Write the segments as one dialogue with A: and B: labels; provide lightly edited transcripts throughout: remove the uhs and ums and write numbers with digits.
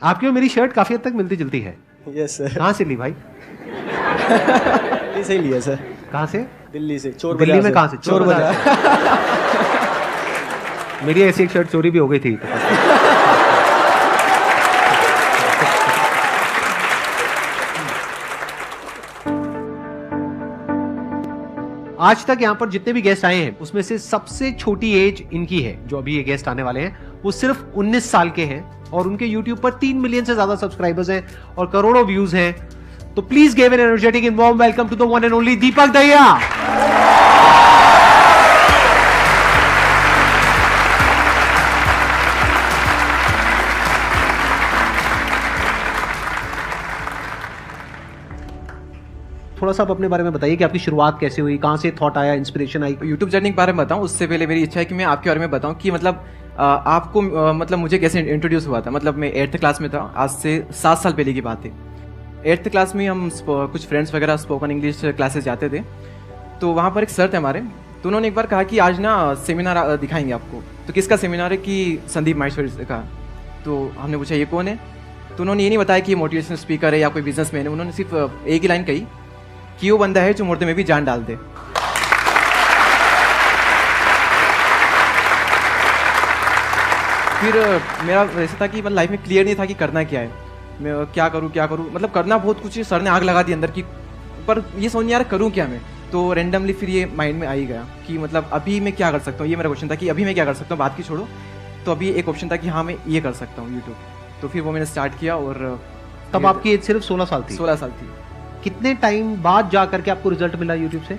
A: आपकी और मेरी शर्ट काफी हद तक मिलती जुलती है।
B: Yes sir.
A: कहाँ से ली भाई?
B: दिल्ली से ही लिया सर।
A: कहाँ से?
B: दिल्ली से। चोर
A: दिल्ली में कहाँ से?
B: चोर बाजार।
A: मेरी ऐसी एक शर्ट चोरी भी हो गई थी। आज तक यहाँ पर जितने भी गेस्ट आए हैं उसमें से सबसे छोटी एज इनकी है। जो अभी ये गेस्ट आने वाले हैं वो सिर्फ 19 साल के हैं और उनके YouTube पर 3 मिलियन से ज्यादा सब्सक्राइबर्स हैं और करोड़ों व्यूज हैं। तो please give an energetic and warm welcome to the one and only Deepak Dahiya. थोड़ा सा आप अपने बारे में बताइए कि आपकी शुरुआत कैसे हुई, कहाँ से थॉट आया, इंस्पिरेशन आई?
C: यूट्यूब जर्नी के बारे में बताऊं उससे पहले मेरी इच्छा है कि मैं आपके बारे में बताऊं कि मतलब आपको मतलब मुझे कैसे इंट्रोड्यूस हुआ था। मतलब मैं 8th क्लास में था, आज से 7 साल पहले की बात है। 8th क्लास में हम कुछ फ्रेंड्स वगैरह स्पोकन इंग्लिश क्लासेस जाते थे, तो वहाँ पर एक सर थे हमारे, तो उन्होंने एक बार कहा कि आज ना सेमिनार दिखाएंगे आपको। तो किसका सेमिनार है? कि संदीप माहेश्वरी का। तो हमने पूछा ये कौन है? तो उन्होंने ये नहीं बताया कि मोटिवेशनल स्पीकर है या कोई बिजनेसमैन है। उन्होंने सिर्फ एक ही लाइन कही कि वो बंदा है जो मुर्दे में भी जान डाल दे। फिर मेरा ऐसा था कि मतलब लाइफ में क्लियर नहीं था कि करना क्या है, मैं क्या करूँ। मतलब करना बहुत कुछ है, सर ने आग लगा दी अंदर की, पर ये समझ नहीं आ रहा करूँ क्या मैं। तो रेंडमली फिर ये माइंड में आ ही गया कि मतलब अभी मैं क्या कर सकता हूँ। ये मेरा क्वेश्चन था कि अभी मैं क्या कर सकता हूँ, बात की छोड़ो। तो अभी एक ऑप्शन था कि हाँ मैं ये कर सकता हूँ यूट्यूब। तो फिर वो मैंने स्टार्ट किया। और
A: तब आपकी एज सिर्फ 16 साल थी?
C: 16 साल थी।
A: कितने टाइम बाद जा करके आपको रिजल्ट मिला यूट्यूब से?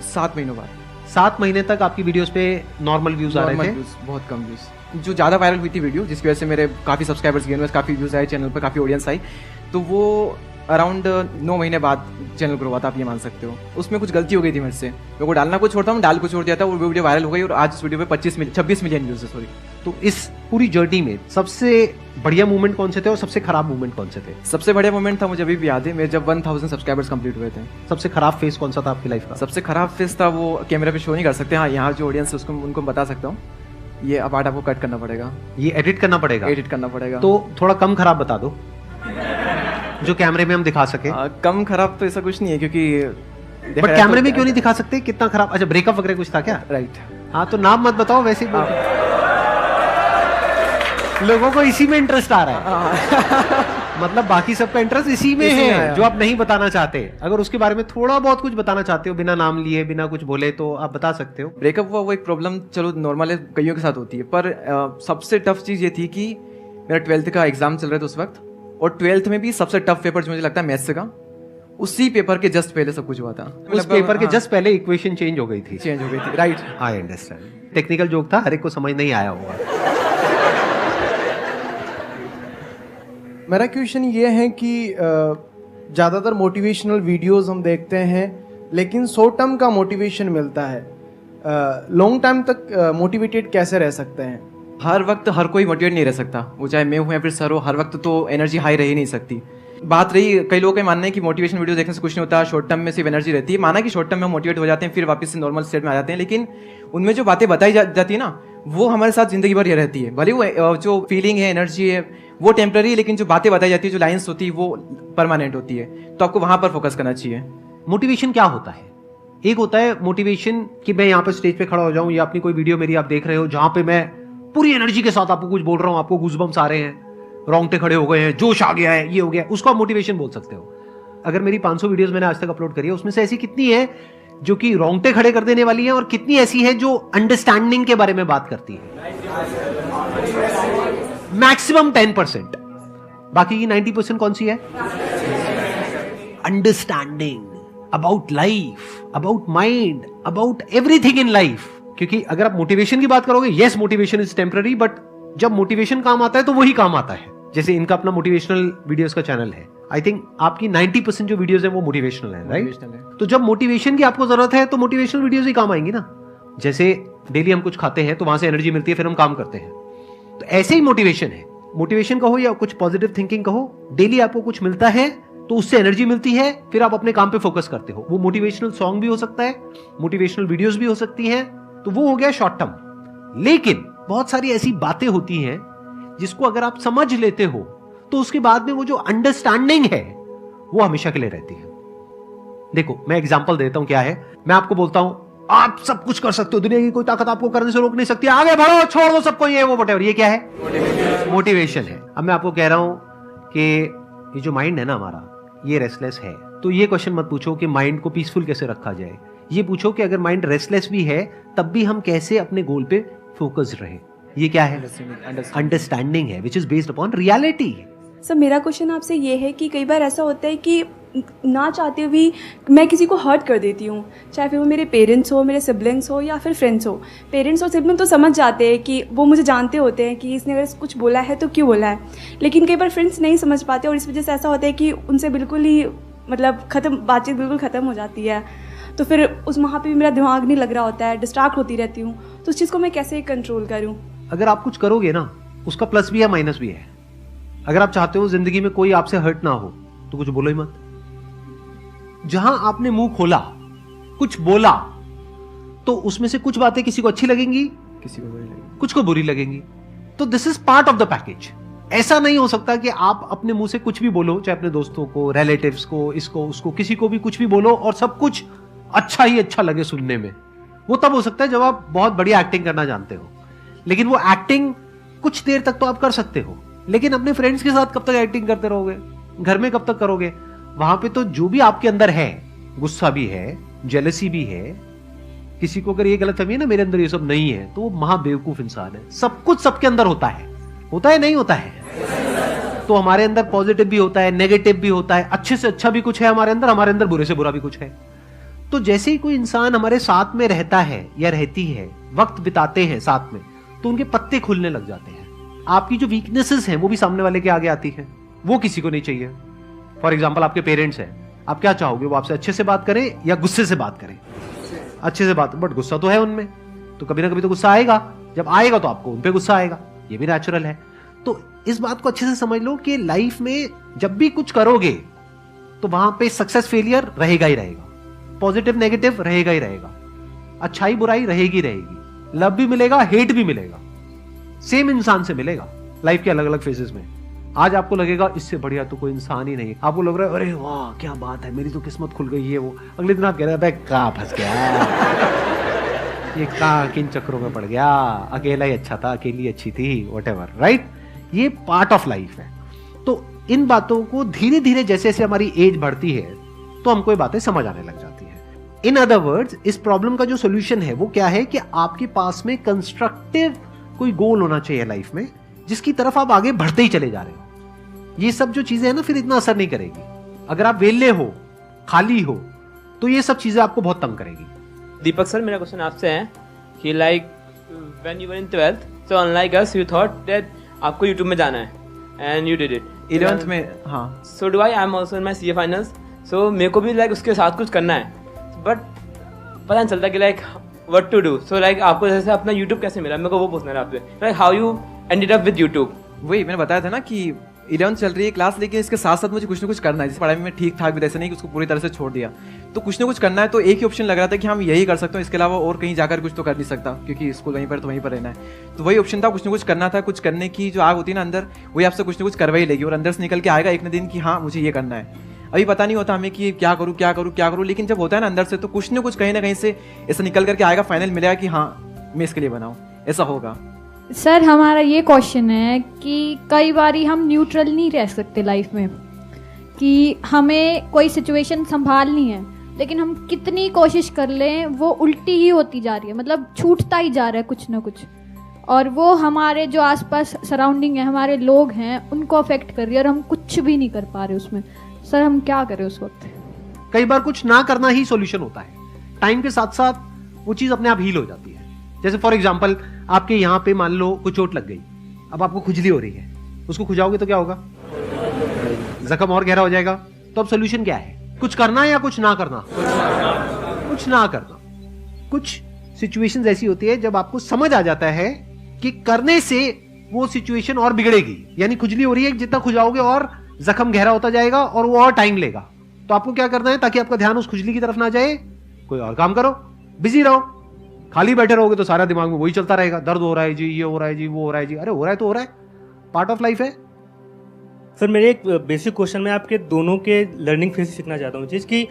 C: 7 महीनों बाद।
A: 7 महीने तक आपकी वीडियोस पे नॉर्मल व्यूज आ रहे थे?
C: बहुत कम व्यूज। जो ज़्यादा वायरल हुई थी वीडियो, जिसकी वजह से मेरे काफ़ी सब्सक्राइबर्स गेन हुए, काफ़ी व्यूज आए चैनल पर, काफ़ी ऑडियंस आई, तो वो अराउंड 9 महीने बाद चैनल ग्रो हुआ था, आप ये मान सकते हो। उसमें कुछ गलती हो गई थी मेरे से, मेरे को डालना कुछ छोड़ता हूँ, डाल कुछ छोड़ दिया था, वो वीडियो वायरल हो गई और आज इस वीडियो पे 26 मिलियन व्यूज है। सॉरी।
A: तो इस पूरी जर्नी में सबसे बढ़िया मूवमेंट कौन से थे और सबसे खराब मूवमेंट कौन से थे?
C: सबसे बढ़िया मूवमेंट था मुझे अभी भी याद है, मेरे जब 1000 सब्सक्राइबर्स कंप्लीट हुए थे।
A: सबसे खराब फेस कौन सा था आपकी लाइफ का?
C: सबसे खराब फेस था वो कैमरा पे शो नहीं कर सकते। हाँ, यहाँ जो ऑडियंस है उसको उनको बता सकता हूँ। ये अब आपको कट करना पड़ेगा,
A: ये एडिट करना पड़ेगा?
C: एडिट करना पड़ेगा।
A: तो थोड़ा कम खराब बता दो जो कैमरे में हम दिखा सके।
C: कम खराब तो ऐसा कुछ नहीं है, क्योंकि
A: बट कैमरे में क्यों नहीं दिखा सकते कितना खराब? अच्छा, ब्रेकअप वगैरह कुछ था क्या?
C: राइट।
A: हाँ, तो नाम मत बताओ, वैसे लोगों को इसी में इंटरेस्ट आ रहा है। मतलब बाकी सबका इंटरेस्ट इसी में है जो आप नहीं बताना चाहते। अगर उसके बारे में थोड़ा बहुत कुछ बताना चाहते हो, बिना नाम लिए, बिना कुछ बोले, तो आप बता सकते हो।
C: ब्रेकअप हुआ वो एक प्रॉब्लम चलो नॉर्मल है, कईयों के साथ होती है, पर सबसे टफ चीज ये थी कि मेरा 12th का एग्जाम चल रहा था उस वक्त, और 12th में भी सबसे टफ पेपर जो मुझे लगता है मैथ्स का, उसी पेपर के जस्ट पहले सब कुछ हुआ था।
A: उस पेपर के जस्ट पहले इक्वेशन चेंज हो गई थी?
C: चेंज हो गई थी, right.
A: I understand. Technical joke था, हर एक को समझ नहीं आया होगा।
D: मेरा क्वेश्चन ये है कि ज़्यादातर मोटिवेशनल वीडियोस हम देखते हैं, लेकिन शॉर्ट टर्म का मोटिवेशन मिलता है, लॉन्ग टाइम तक मोटिवेटेड कैसे रह सकते हैं?
C: हर वक्त हर कोई मोटिवेट नहीं रह सकता, वो चाहे मैं हूँ या फिर सर हो, हर वक्त तो एनर्जी हाई रह ही नहीं सकती। बात रही, कई लोगों का मानना है कि मोटिवेशन वीडियो देखने से कुछ नहीं होता, शॉर्ट टर्म में सिर्फ एनर्जी रहती है। माना कि शॉर्ट टर्म में हम मोटिवेट हो जाते हैं, फिर वापस से नॉर्मल स्टेट में आ जाते हैं, लेकिन उनमें जो बातें बताई जाती है ना, वो हमारे साथ जिंदगी भर ये रहती है। भले वो जो फीलिंग है, एनर्जी है, वो टेम्पररी है, लेकिन जो बातें बताई जाती है, जो लाइन्स होती है, वो परमानेंट होती है। तो आपको वहां पर फोकस करना चाहिए।
A: मोटिवेशन क्या होता है? एक होता है मोटिवेशन कि मैं यहाँ पर स्टेज पे खड़ा हो जाऊं, या अपनी कोई वीडियो मेरी आप देख रहे हो जहां पे मैं पूरी एनर्जी के साथ आपको कुछ बोल रहा हूं, आपको गूज़बम्स आ रहे हैं, रोंगटे खड़े हो गए हैं, जोश आ गया है, ये हो गया, उसको आप मोटिवेशन बोल सकते हो। अगर मेरी 500 वीडियोस मैंने आज तक अपलोड करी है, उसमें से ऐसी कितनी है जो कि रोंगटे खड़े कर देने वाली है, और कितनी ऐसी है जो अंडरस्टैंडिंग के बारे में बात करती है? मैक्सिमम 10%। बाकी की 90% कौन सी है? Understanding about life, about mind, about everything in life. क्योंकि अगर आप मोटिवेशन की बात करोगे, yes motivation is temporary, but जब मोटिवेशन काम आता है तो वही काम आता है। जैसे इनका अपना मोटिवेशनल वीडियोस का चैनल है, आई थिंक आपकी 90% जो वीडियोस है वो मोटिवेशनल है, राइट? तो जब मोटिवेशन की आपको जरूरत है तो मोटिवेशनल वीडियोस ही काम आएंगी ना। जैसे डेली हम कुछ खाते हैं तो वहां से एनर्जी मिलती है, फिर हम काम करते हैं। तो ऐसे ही मोटिवेशन है। मोटिवेशन कहो या कुछ पॉजिटिव थिंकिंग कहो, डेली आपको कुछ मिलता है तो उससे एनर्जी मिलती है, फिर आप अपने काम पे फोकस करते हो। वो मोटिवेशनल सॉन्ग भी हो सकता है, मोटिवेशनल वीडियोस भी हो सकती हैं, तो वो हो गया शॉर्ट टर्म। लेकिन बहुत सारी ऐसी बातें होती हैं जिसको अगर आप समझ लेते हो तो उसके बाद में वो जो अंडरस्टैंडिंग है वो हमेशा के लिए रहती है। देखो मैं एग्जांपल देता हूं, क्या है, मैं आपको बोलता हूं आप सब कुछ कर सकते हो, दुनिया की कोई ताकत आपको करने से रोक नहीं सकती, आगे बढ़ो, छोड़ दो सबको, ये वो व्हाटएवर, ये क्या है, मोटिवेशन है। अब मैं आपको कह रहा हूं कि ये जो माइंड है ना हमारा, ये रेस्टलेस है, तो ये क्वेश्चन मत पूछो कि माइंड को पीसफुल कैसे रखा जाए, ये पूछो कि अगर माइंड रेस्टलेस भी है तब भी हम कैसे अपने गोल पे फोकस रहे। ये क्या है, अंडरस्टैंडिंग है, which is based upon reality.
B: Sir मेरा क्वेश्चन आपसे ये है कि कई बार ऐसा होता है कि ना चाहते हुए भी मैं किसी को हर्ट कर देती हूँ, चाहे फिर वो मेरे पेरेंट्स हो, मेरे सिबलिंग्स हो या फिर फ्रेंड्स हो। पेरेंट्स और सिबलिंग तो समझ जाते हैं कि वो मुझे जानते होते हैं कि इसने अगर कुछ बोला है तो क्यों बोला है, लेकिन कई बार फ्रेंड्स नहीं समझ पाते और इस वजह से ऐसा होता है कि उनसे बिल्कुल ही बातचीत बिल्कुल ख़त्म हो जाती है। तो फिर उस वहाँ पे भी मेरा दिमाग नहीं लग रहा होता है, डिस्ट्रैक्ट होती रहती हूँ। तो उस चीज़ को मैं कैसे कंट्रोल करूँ?
A: अगर आप कुछ करोगे ना, उसका प्लस भी है माइनस भी है। अगर आप चाहते हो जिंदगी में कोई आपसे हर्ट ना हो तो कुछ बोलो ही मत। जहां आपने मुंह खोला, कुछ बोला, तो उसमें से कुछ बातें किसी को अच्छी लगेंगी,
C: किसी को बुरी लगेगी,
A: कुछ को बुरी लगेंगी। तो this is part of the package. ऐसा नहीं हो सकता कि आप अपने मुंह से कुछ भी बोलो, चाहे अपने दोस्तों को, रिलेटिव्स को, इसको उसको, किसी को भी कुछ भी बोलो और सब कुछ अच्छा ही अच्छा लगे सुनने में। वो तब हो सकता है जब आप बहुत बढ़िया एक्टिंग करना जानते हो, लेकिन वो एक्टिंग कुछ देर तक तो आप कर सकते हो, लेकिन अपने फ्रेंड्स के साथ कब तक एक्टिंग करते रहोगे, घर में कब तक करोगे? वहां पे तो जो भी आपके अंदर है, गुस्सा भी है, जेलसी भी है, किसी को अगर ये गलतफहमी है ना मेरे अंदर ये सब नहीं है, तो वो महाबेवकूफ इंसान है। सब कुछ सबके अंदर होता है नहीं होता है? तो हमारे अंदर पॉजिटिव भी होता है, नेगेटिव भी होता है, अच्छे से अच्छा भी कुछ है हमारे अंदर बुरे से बुरा भी कुछ है। तो जैसे ही कोई इंसान हमारे साथ में रहता है या रहती है, वक्त बिताते हैं साथ में, तो उनके पत्ते खुलने लग जाते हैं। आपकी जो वीकनेसेस हैं वो भी सामने वाले के आगे आती हैं, वो किसी को नहीं चाहिए। फॉर एग्जाम्पल आपके पेरेंट्स हैं, आप क्या चाहोगे, वो आपसे अच्छे से बात करें या गुस्से से बात करें? अच्छे से बात, बट गुस्सा तो है उनमें, तो कभी ना कभी तो गुस्सा आएगा। जब आएगा तो आपको उन पे गुस्सा आएगा, ये भी नेचुरल है। तो इस बात को अच्छे से समझ लो कि लाइफ में जब भी कुछ करोगे तो वहां पे सक्सेस फेलियर रहेगा ही रहेगा, पॉजिटिव नेगेटिव रहेगा ही रहेगा, अच्छाई बुराई रहेगी रहेगी, लव भी मिलेगा, हेट भी मिलेगा, सेम इंसान से मिलेगा लाइफ के अलग अलग फेजेस में। आज आपको लगेगा इससे बढ़िया तो कोई इंसान ही नहीं, आपको लग रहा है अरे वाह क्या बात है, मेरी तो किस्मत खुल गई है। वो अगले दिन आप कह रहे हैं कहां फंस गया, ये कहां किन चक्रों में पड़ गया, अकेला ही अच्छा था, अकेली अच्छी थी, व्हाटएवर, राइट? ये पार्ट ऑफ लाइफ है। तो इन बातों को धीरे धीरे जैसे जैसे हमारी एज बढ़ती है तो हमको ये बातें समझ आने लग जाती है। इन अदर वर्ड्स, इस प्रॉब्लम का जो सोल्यूशन है वो क्या है कि आपके पास में कंस्ट्रक्टिव कोई गोल होना चाहिए लाइफ में, जिसकी तरफ आप आगे बढ़ते ही चले जा रहे हो। ये सब जो चीजें हैं ना, फिर इतना असर नहीं करेगी। अगर आप वेले हो, खाली हो, तो ये सब चीजें आपको बहुत तंग करेगी।
E: दीपक सर, मेरा क्वेश्चन आपसे है कि like when you were in 12th, so unlike us you thought that आपको यूट्यूब में जाना है and you did it
C: 11th में। हाँ,
E: so do I am also in my CA finals, so मेरे को भी लाइक उसके साथ कुछ करना है, बट पता नहीं चलता कि like what to do. So like आपको जैसे अपना यूट्यूब कैसे मिला, मेरे को वो पूछना है आपसे, like how you ended up with YouTube.
C: वही मैंने बताया था ना कि 11th चल रही है क्लास, लेकिन इसके साथ साथ मुझे कुछ ना कुछ करना है। जैसे पढ़ाई में ठीक ठाक भी, ऐसे नहीं कि उसको पूरी तरह से छोड़ दिया, तो कुछ ना कुछ करना है। तो एक ही ऑप्शन लग रहा था कि हम यही कर सकते हो, इसके अलावा और कहीं जाकर कुछ तो कर नहीं सकता, क्योंकि स्कूल वहीं पर तो वहीं पर रहना है। तो वही ऑप्शन था, कुछ ना कुछ करना था। कुछ करने की जो आग होती है ना अंदर, वही आपसे कुछ ना कुछ करवा ही लेगी और अंदर से निकल के आएगा एक न दिन कि हाँ मुझे ये करना है। अभी पता नहीं होता हमें कि क्या करूँ क्या करूँ क्या करूँ, लेकिन जब होता है ना अंदर से, तो कुछ ना कुछ कहीं ना कहीं से ऐसा निकल करके आएगा, फाइनल मिलेगा कि हाँ मैं इसके लिए बनाऊँ, ऐसा होगा।
F: सर हमारा ये क्वेश्चन है कि कई बारी हम न्यूट्रल नहीं रह सकते लाइफ में, कि हमें कोई सिचुएशन संभालनी है, लेकिन हम कितनी कोशिश कर लें वो उल्टी ही होती जा रही है, मतलब छूटता ही जा रहा है कुछ ना कुछ, और वो हमारे जो आसपास सराउंडिंग है, हमारे लोग हैं, उनको अफेक्ट कर रही है और हम कुछ भी नहीं कर पा रहे उसमें। सर हम क्या करें उस वक्त?
A: कई बार कुछ ना करना ही सॉल्यूशन होता है। टाइम के साथ साथ वो चीज अपने आप हील हो जाती है। जैसे फॉर एग्जांपल आपके यहाँ पे मान लो कुछ चोट लग गई, अब आपको खुजली हो रही है, उसको खुजाओगे तो क्या होगा, जख्म और गहरा हो जाएगा। तो अब सोल्यूशन क्या है, कुछ करना या कुछ ना करना? कुछ ना करना। कुछ सिचुएशंस ऐसी होती है जब आपको समझ आ जाता है कि करने से वो सिचुएशन और बिगड़ेगी, यानी खुजली हो रही है, जितना खुजाओगे और जख्म गहरा होता जाएगा और वो और टाइम लेगा। तो आपको क्या करना है, ताकि आपका ध्यान उस खुजली की तरफ ना जाए, कोई और काम करो, बिजी रहो। खाली बैठे रहोगे तो सारा दिमाग में वही चलता रहेगा, दर्द हो रहा है जी, ये हो रहा है जी, वो हो रहा है जी, अरे हो रहा है तो हो रहा है, पार्ट ऑफ लाइफ है।
G: सर मेरे एक बेसिक क्वेश्चन में आपके दोनों के लर्निंग फेज सीखना चाहता हूँ, जिसकी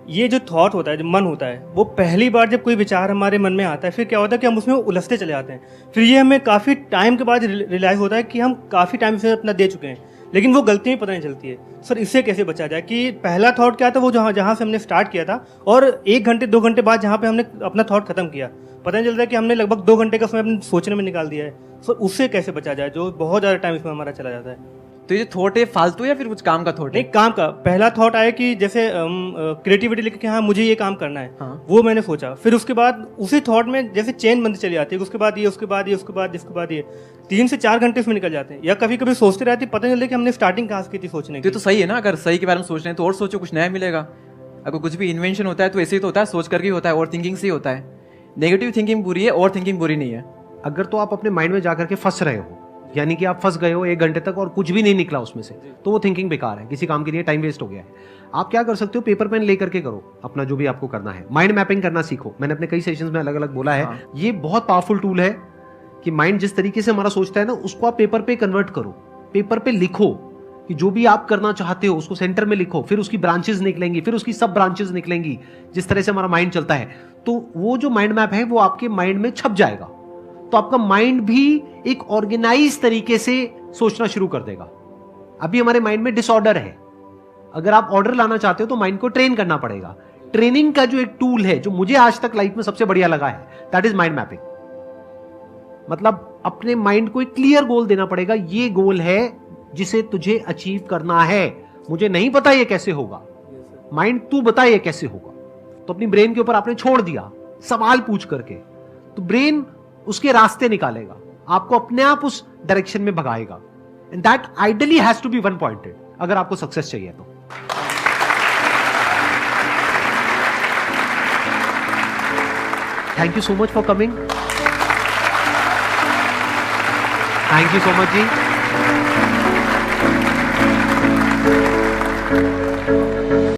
G: ये जो थॉट होता है, जो मन होता है, वो पहली बार जब कोई विचार हमारे मन में आता है, फिर क्या होता है कि हम उसमें उलझते चले जाते हैं। फिर ये हमें काफ़ी टाइम के बाद रियलाइज़ होता है कि हम काफ़ी टाइम से अपना दे चुके हैं, लेकिन वो गलती में पता नहीं चलती है। सर इससे कैसे बचा जाए कि पहला थॉट क्या था, वो जहाँ से हमने स्टार्ट किया था, और 1 घंटे 2 घंटे बाद जहाँ पे हमने अपना थॉट खत्म किया, पता नहीं चलता है कि हमने लगभग 2 घंटे का समय अपने सोचने में निकाल दिया है। सर उससे कैसे बचा जाए, जो बहुत ज़्यादा टाइम इसमें हमारा चला जाता है।
C: तो ये थॉट है फालतू या फिर कुछ काम का थॉट है?
G: नहीं, काम का। पहला थॉट आया कि जैसे क्रिएटिविटी लेके कि हाँ मुझे ये काम करना है,
C: हाँ।
G: वो मैंने सोचा। फिर उसके बाद उसी थॉट में जैसे चेन बनती चली जाती है, उसके बाद ये, उसके बाद ये, उसके बाद इसके बाद ये, 3 से 4 घंटे इसमें निकल जाते हैं। या कभी कभी सोचते रहते, पता नहीं चलता कि हमने स्टार्टिंग कहाँ से की थी सोचने की।
C: तो सही है ना, अगर सही के बारे में सोच रहे हैं तो और सोचो, कुछ नया मिलेगा। अगर कुछ भी इन्वेंशन होता है तो ऐसे ही तो होता है, सोच करके होता है, और थिंकिंग से ही होता है। नेगेटिव थिंकिंग बुरी है और थिंकिंग बुरी नहीं है।
A: अगर तो आप अपने माइंड में जाकर के फंस रहे हो, यानी कि आप फंस गए हो 1 घंटे तक और कुछ भी नहीं निकला उसमें से, तो वो थिंकिंग बेकार है, किसी काम के लिए टाइम वेस्ट हो गया है। आप क्या कर सकते हो, पेपर पेन लेकर के करो अपना जो भी आपको करना है। माइंड मैपिंग करना सीखो, मैंने अपने कई सेशंस में अलग अलग बोला है।
C: हाँ।
A: ये बहुत पावरफुल टूल है कि माइंड जिस तरीके से हमारा सोचता है ना, उसको आप पेपर पे कन्वर्ट करो, पेपर पे लिखो कि जो भी आप करना चाहते हो उसको सेंटर में लिखो, फिर उसकी ब्रांचेस निकलेंगी, फिर उसकी सब ब्रांचेस निकलेंगी। जिस तरह से हमारा माइंड चलता है, तो वो जो माइंड मैप है वो आपके माइंड में छप जाएगा, तो आपका माइंड भी एक ऑर्गेनाइज तरीके से सोचना शुरू कर देगा। अभी हमारे माइंड में डिसऑर्डर है, अगर आप ऑर्डर लाना चाहते हो तो माइंड को ट्रेन करना पड़ेगा। ट्रेनिंग का जो एक टूल है जो मुझे आज तक लाइफ में सबसे बढ़िया लगा है, दैट इज माइंड मैपिंग। मतलब अपने माइंड को एक क्लियर गोल देना पड़ेगा, ये गोल है जिसे तुझे अचीव करना है, मुझे नहीं पता ये कैसे होगा, माइंड तू बता ये कैसे होगा। तो अपनी ब्रेन के ऊपर आपने छोड़ दिया सवाल पूछ करके, तो ब्रेन उसके रास्ते निकालेगा, आपको अपने आप उस डायरेक्शन में भगाएगा। And that ideally has to be one pointed अगर आपको सक्सेस चाहिए तो। Thank you so much for coming. Thank you so much ji.